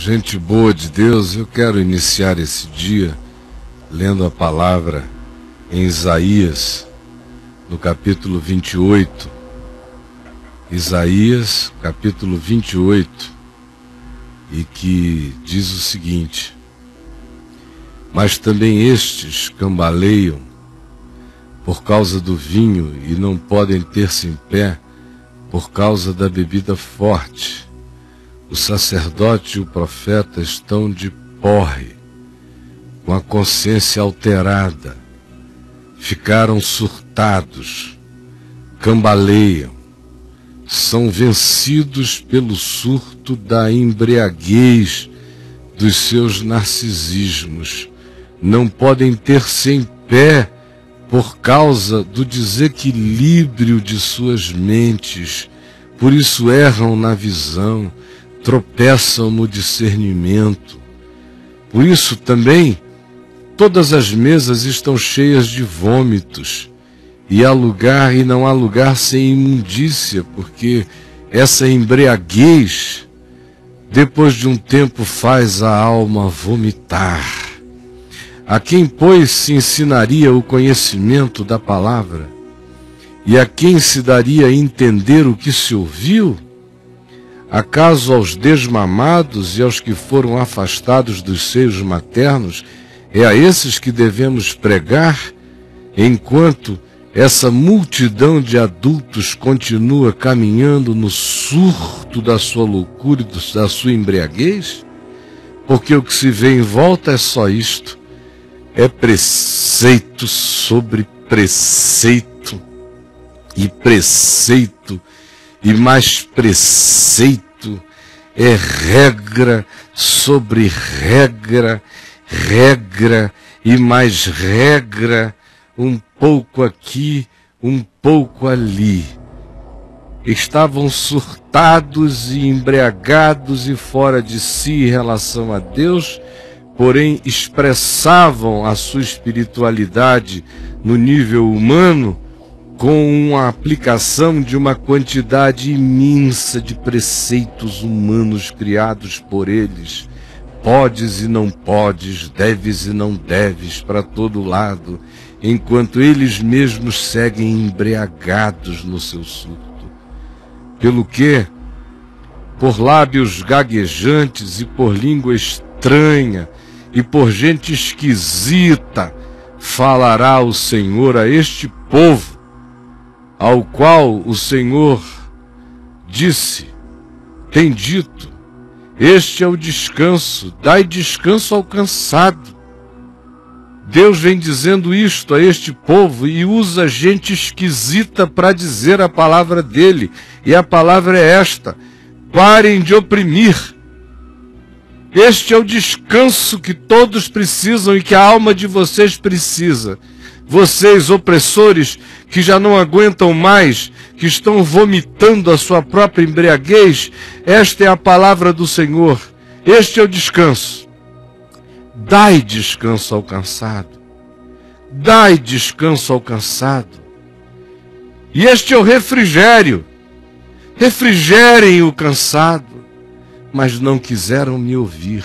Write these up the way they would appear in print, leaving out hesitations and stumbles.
Gente boa de Deus, eu quero iniciar esse dia lendo a palavra em Isaías, no capítulo 28. Isaías, capítulo 28, e que diz o seguinte: mas também estes cambaleiam por causa do vinho e não podem ter-se em pé por causa da bebida forte. O sacerdote e o profeta estão de porre, com a consciência alterada, ficaram surtados, cambaleiam, são vencidos pelo surto da embriaguez dos seus narcisismos, não podem ter-se em pé por causa do desequilíbrio de suas mentes, por isso erram na visão, tropeçam no discernimento. Por isso também todas as mesas estão cheias de vômitos, e há lugar e não há lugar sem imundícia, porque essa embriaguez, depois de um tempo, faz a alma vomitar. A quem, pois, se ensinaria o conhecimento da palavra? E a quem se daria a entender o que se ouviu? Acaso aos desmamados e aos que foram afastados dos seios maternos, é a esses que devemos pregar, enquanto essa multidão de adultos continua caminhando no surto da sua loucura e da sua embriaguez? Porque o que se vê em volta é só isto: é preceito sobre preceito, e preceito, e mais preceito, é regra sobre regra, regra e mais regra, um pouco aqui, um pouco ali. Estavam surtados e embriagados e fora de si em relação a Deus, porém expressavam a sua espiritualidade no nível humano com uma aplicação de uma quantidade imensa de preceitos humanos criados por eles. Podes e não podes, deves e não deves, para todo lado, enquanto eles mesmos seguem embriagados no seu surto. Pelo que, por lábios gaguejantes e por língua estranha e por gente esquisita, falará o Senhor a este povo, ao qual o Senhor tem dito: este é o descanso, dai descanso ao cansado. Deus vem dizendo isto a este povo e usa gente esquisita para dizer a palavra dele, e a palavra é esta: parem de oprimir. Este é o descanso que todos precisam e que a alma de vocês precisa. Vocês, opressores, que já não aguentam mais, que estão vomitando a sua própria embriaguez, esta é a palavra do Senhor. Este é o descanso. Dai descanso ao cansado. Dai descanso ao cansado. E este é o refrigério. Refrigerem o cansado. Mas não quiseram me ouvir.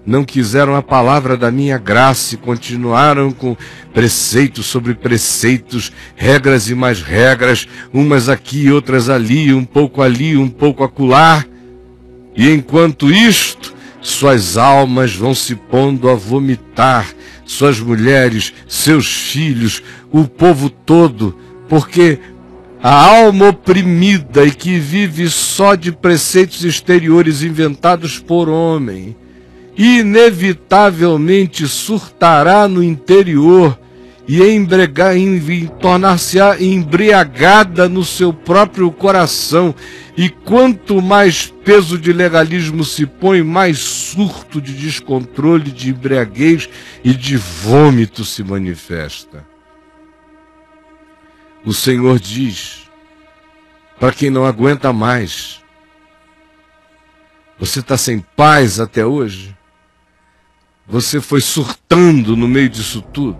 Não quiseram a palavra da minha graça e continuaram com preceitos sobre preceitos, regras e mais regras, umas aqui, outras ali, um pouco acolá. E enquanto isto, suas almas vão se pondo a vomitar, suas mulheres, seus filhos, o povo todo, porque a alma oprimida e que vive só de preceitos exteriores inventados por homem, inevitavelmente surtará no interior e tornar-se-á embriagada no seu próprio coração. E quanto mais peso de legalismo se põe, mais surto de descontrole, de embriaguez e de vômito se manifesta. O Senhor diz para quem não aguenta mais: você está sem paz até hoje? Você foi surtando no meio disso tudo?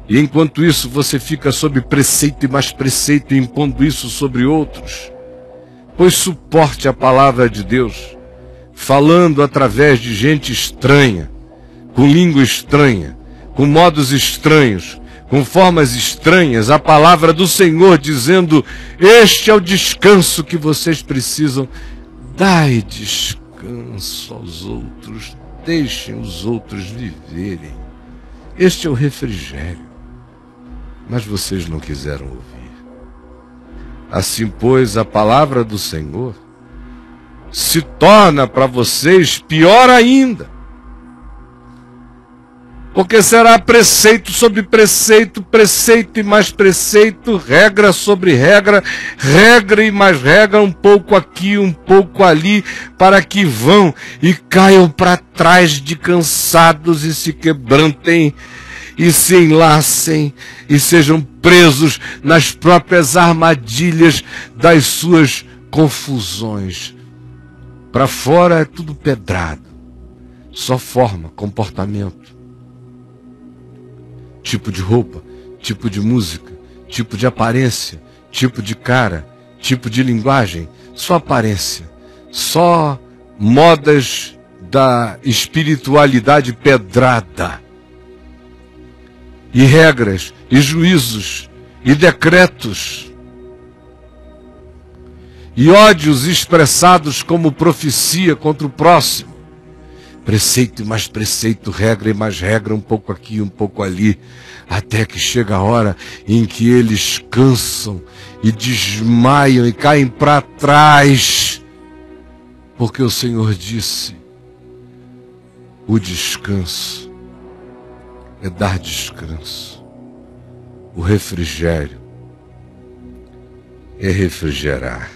E enquanto isso você fica sob preceito e mais preceito, impondo isso sobre outros? Pois suporte a palavra de Deus. falando através de gente estranha, com língua estranha, com modos estranhos, com formas estranhas, a palavra do Senhor dizendo: este é o descanso que vocês precisam. Dai descanso aos outros, deixem os outros viverem. Este é o refrigério. Mas vocês não quiseram ouvir. Assim, pois, a palavra do Senhor se torna para vocês pior ainda. Porque será preceito sobre preceito, preceito e mais preceito, regra sobre regra, regra e mais regra, um pouco aqui, um pouco ali, para que vão e caiam para trás de cansados e se quebrantem e se enlacem e sejam presos nas próprias armadilhas das suas confusões. Para fora é tudo pedrado, só forma, comportamento. Tipo de roupa, tipo de música, tipo de aparência, tipo de cara, tipo de linguagem, só aparência, só modas da espiritualidade pedrada. E regras, e juízos, e decretos, e ódios expressados como profecia contra o próximo. Preceito e mais preceito, regra e mais regra, um pouco aqui, um pouco ali, até que chega a hora em que eles cansam e desmaiam e caem para trás, porque o Senhor disse: o descanso é dar descanso, o refrigério é refrigerar,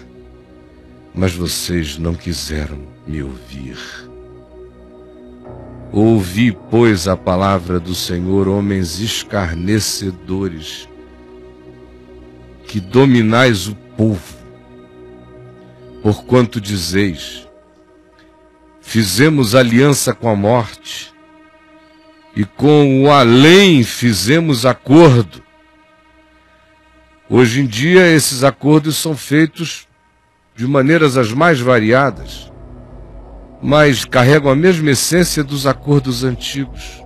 mas vocês não quiseram me ouvir. Ouvi, pois, a palavra do Senhor, homens escarnecedores, que dominais o povo, porquanto dizeis: fizemos aliança com a morte, e com o além fizemos acordo. Hoje em dia, esses acordos são feitos de maneiras as mais variadas, mas carregam a mesma essência dos acordos antigos.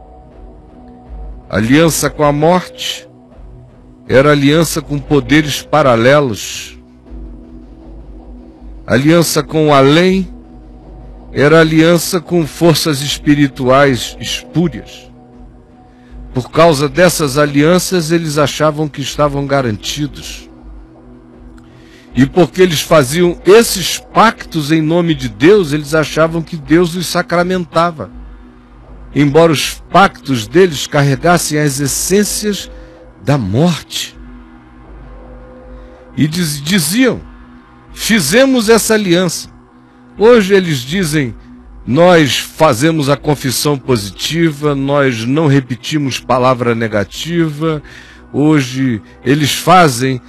Aliança com a morte era aliança com poderes paralelos. Aliança com o além era aliança com forças espirituais espúrias. Por causa dessas alianças, eles achavam que estavam garantidos. E porque eles faziam esses pactos em nome de Deus, eles achavam que Deus os sacramentava. Embora os pactos deles carregassem as essências da morte. E diziam: fizemos essa aliança. Hoje eles dizem: nós fazemos a confissão positiva, nós não repetimos palavra negativa. Hoje eles fazem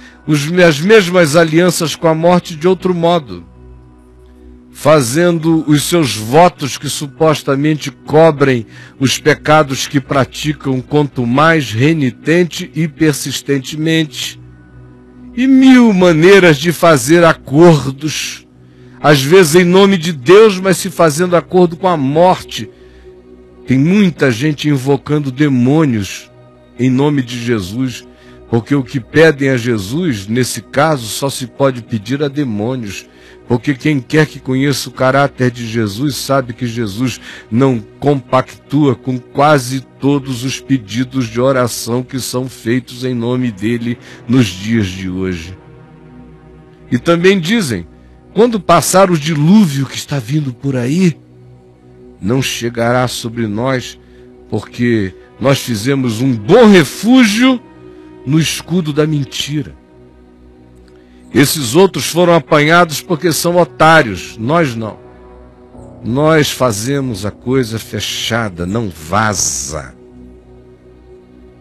as mesmas alianças com a morte de outro modo, fazendo os seus votos que supostamente cobrem os pecados que praticam, quanto mais renitente e persistentemente. E mil maneiras de fazer acordos, às vezes em nome de Deus, mas se fazendo acordo com a morte. Tem muita gente invocando demônios em nome de Jesus, porque o que pedem a Jesus, nesse caso, só se pode pedir a demônios, porque quem quer que conheça o caráter de Jesus sabe que Jesus não compactua com quase todos os pedidos de oração que são feitos em nome dele nos dias de hoje. E também dizem: quando passar o dilúvio que está vindo por aí, não chegará sobre nós, porque nós fizemos um bom refúgio no escudo da mentira. Esses outros foram apanhados porque são otários, nós não. Nós fazemos a coisa fechada, não vaza.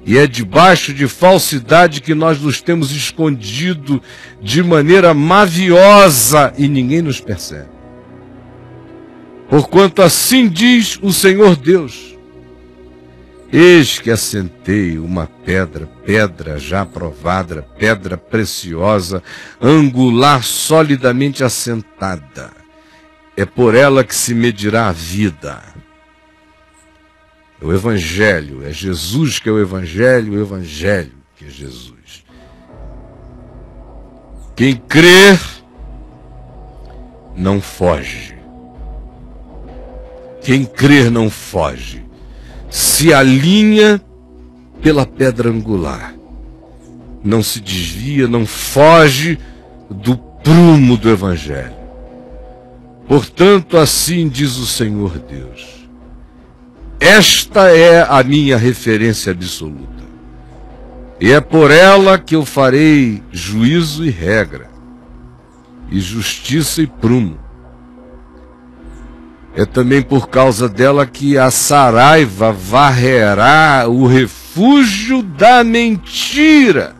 E é debaixo de falsidade que nós nos temos escondido de maneira maviosa e ninguém nos percebe. Porquanto assim diz o Senhor Deus: eis que assentei uma pedra, pedra já provada, pedra preciosa, angular, solidamente assentada. é por ela que se medirá a vida. É o Evangelho, é Jesus que é o Evangelho que é Jesus. Quem crer não foge. Quem crer não foge. Se alinha pela pedra angular. Não se desvia, não foge do prumo do Evangelho. Portanto, assim diz o Senhor Deus. Esta é a minha referência absoluta. E é por ela que eu farei juízo e regra, e justiça e prumo. É também por causa dela que a saraiva varrerá o refúgio da mentira,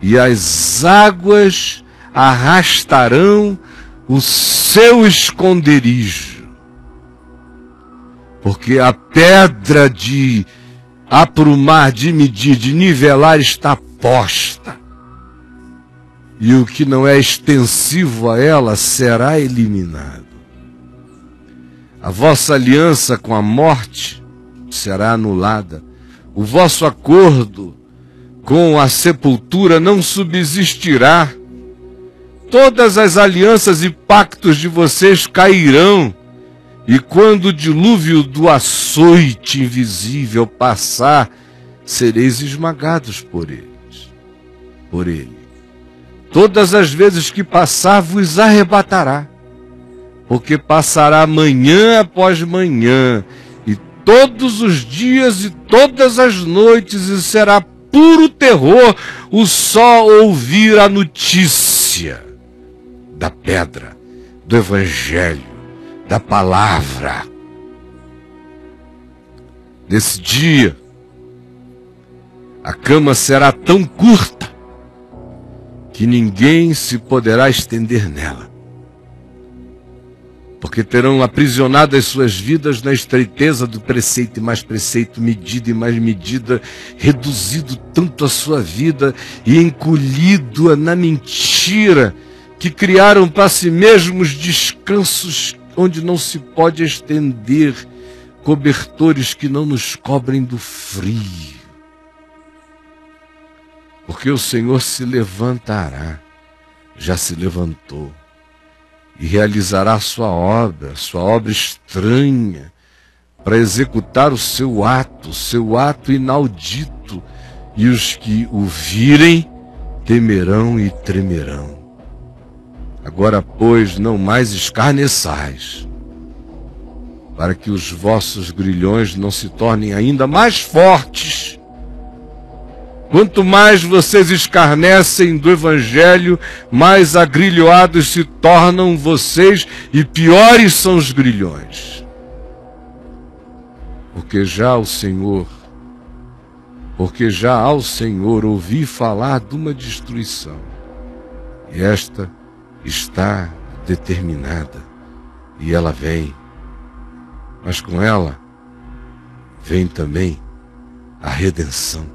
e as águas arrastarão o seu esconderijo. Porque a pedra de aprumar, de medir, de nivelar está posta. E o que não é extensivo a ela será eliminado. A vossa aliança com a morte será anulada. O vosso acordo com a sepultura não subsistirá. Todas as alianças e pactos de vocês cairão. E quando o dilúvio do açoite invisível passar, sereis esmagados por ele. Todas as vezes que passar, vos arrebatará, porque passará manhã após manhã, e todos os dias e todas as noites, e será puro terror o só ouvir a notícia da pedra, do Evangelho, da palavra. Nesse dia, a cama será tão curta que ninguém se poderá estender nela, porque terão aprisionado as suas vidas na estreiteza do preceito e mais preceito, medida e mais medida, reduzido tanto a sua vida e encolhido-a na mentira, que criaram para si mesmos descansos onde não se pode estender, cobertores que não nos cobrem do frio. Porque o Senhor se levantará, já se levantou, e realizará a sua obra estranha, para executar o seu ato inaudito, e os que o virem temerão e tremerão. Agora, pois, não mais escarneçais, para que os vossos grilhões não se tornem ainda mais fortes. Quanto mais vocês escarnecem do Evangelho, mais agrilhoados se tornam vocês e piores são os grilhões. Porque já ao Senhor ouvi falar de uma destruição, e esta está determinada, e ela vem, mas com ela vem também a redenção,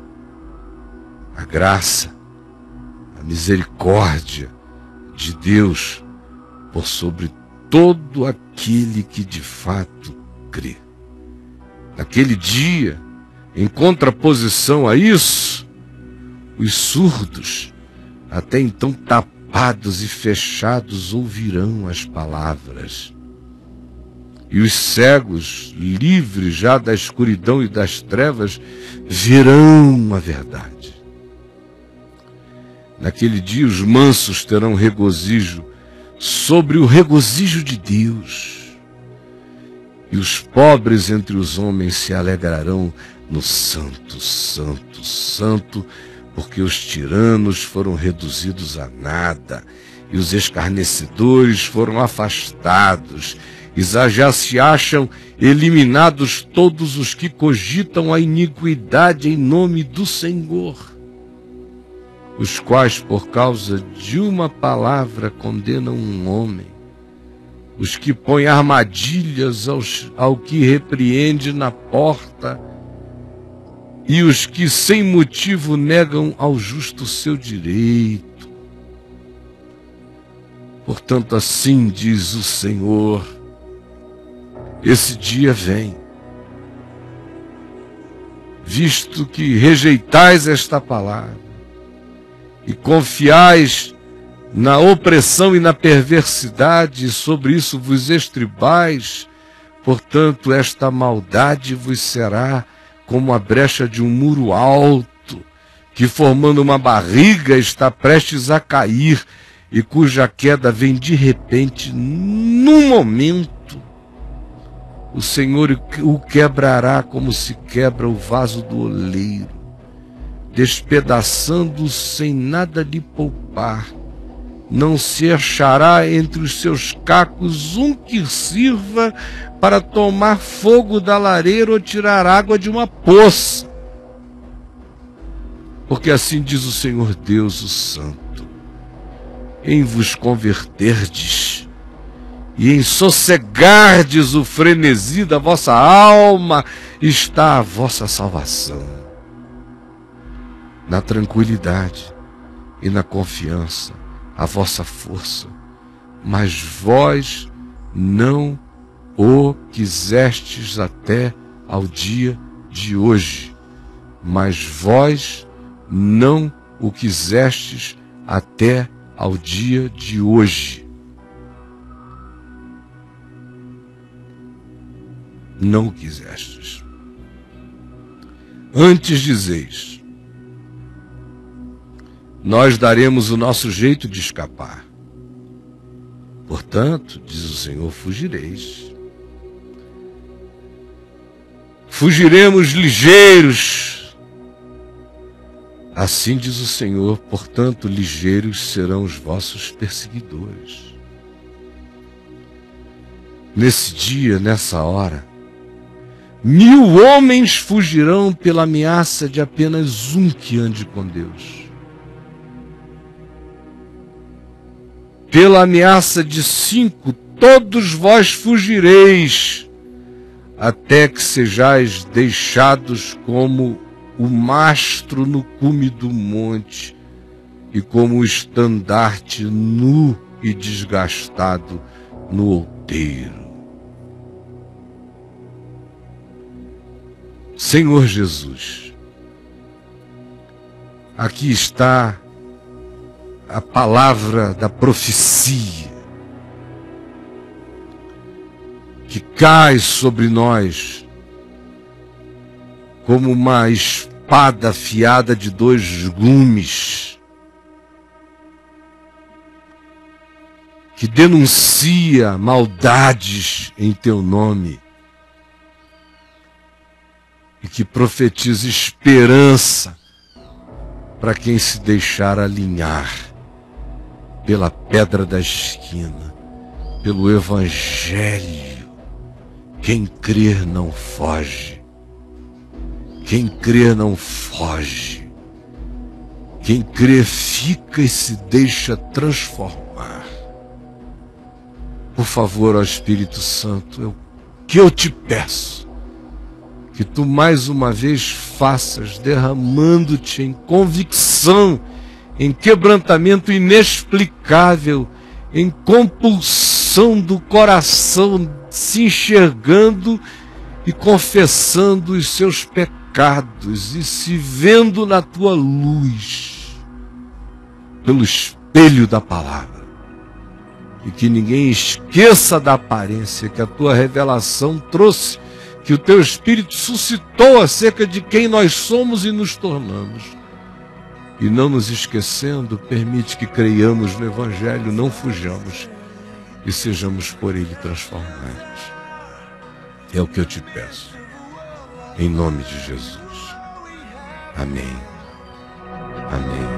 a graça, a misericórdia de Deus por sobre todo aquele que de fato crê. Naquele dia, em contraposição a isso, os surdos, até então tapados e fechados, ouvirão as palavras. E os cegos, livres já da escuridão e das trevas, verão a verdade. Naquele dia os mansos terão regozijo sobre o regozijo de Deus. E os pobres entre os homens se alegrarão no Santo, Santo, Santo, porque os tiranos foram reduzidos a nada, e os escarnecedores foram afastados, e já se acham eliminados todos os que cogitam a iniquidade em nome do Senhor, os quais, por causa de uma palavra, condenam um homem, os que põem armadilhas ao que repreende na porta, e os que sem motivo negam ao justo seu direito. Portanto, assim diz o Senhor, esse dia vem, visto que rejeitais esta palavra e confiais na opressão e na perversidade, e sobre isso vos estribais, portanto, esta maldade vos será como a brecha de um muro alto, que formando uma barriga está prestes a cair, e cuja queda vem de repente, num momento. O Senhor o quebrará como se quebra o vaso do oleiro, despedaçando sem nada lhe poupar. Não se achará entre os seus cacos um que sirva para tomar fogo da lareira ou tirar água de uma poça. Porque assim diz o Senhor Deus, o Santo: em vos converterdes e em sossegardes o frenesi da vossa alma está a vossa salvação. Na tranquilidade e na confiança a vossa força, mas vós não o quisestes até ao dia de hoje, mas vós não o quisestes até ao dia de hoje. Não o quisestes. Antes dizeis: nós daremos o nosso jeito de escapar. Portanto, diz o Senhor, fugireis. Fugiremos ligeiros. Assim diz o Senhor, portanto, ligeiros serão os vossos perseguidores. Nesse dia, nessa hora, 1000 homens fugirão pela ameaça de apenas um que ande com Deus. Pela ameaça de 5, todos vós fugireis, até que sejais deixados como o mastro no cume do monte, e como o estandarte nu e desgastado no outeiro. Senhor Jesus, aqui está a palavra da profecia que cai sobre nós como uma espada afiada de 2 gumes, que denuncia maldades em teu nome e que profetiza esperança para quem se deixar alinhar pela pedra da esquina, pelo Evangelho. Quem crer não foge. Quem crer não foge. Quem crer fica e se deixa transformar. Por favor, ó Espírito Santo, que eu te peço, que tu mais uma vez faças, derramando-te em convicção, em quebrantamento inexplicável, em compulsão do coração, se enxergando e confessando os seus pecados e se vendo na tua luz, pelo espelho da palavra. E que ninguém esqueça da aparência que a tua revelação trouxe, que o teu Espírito suscitou acerca de quem nós somos e nos tornamos. E não nos esquecendo, permite que creiamos no Evangelho, não fujamos e sejamos por ele transformados. É o que eu te peço, em nome de Jesus. Amém. Amém.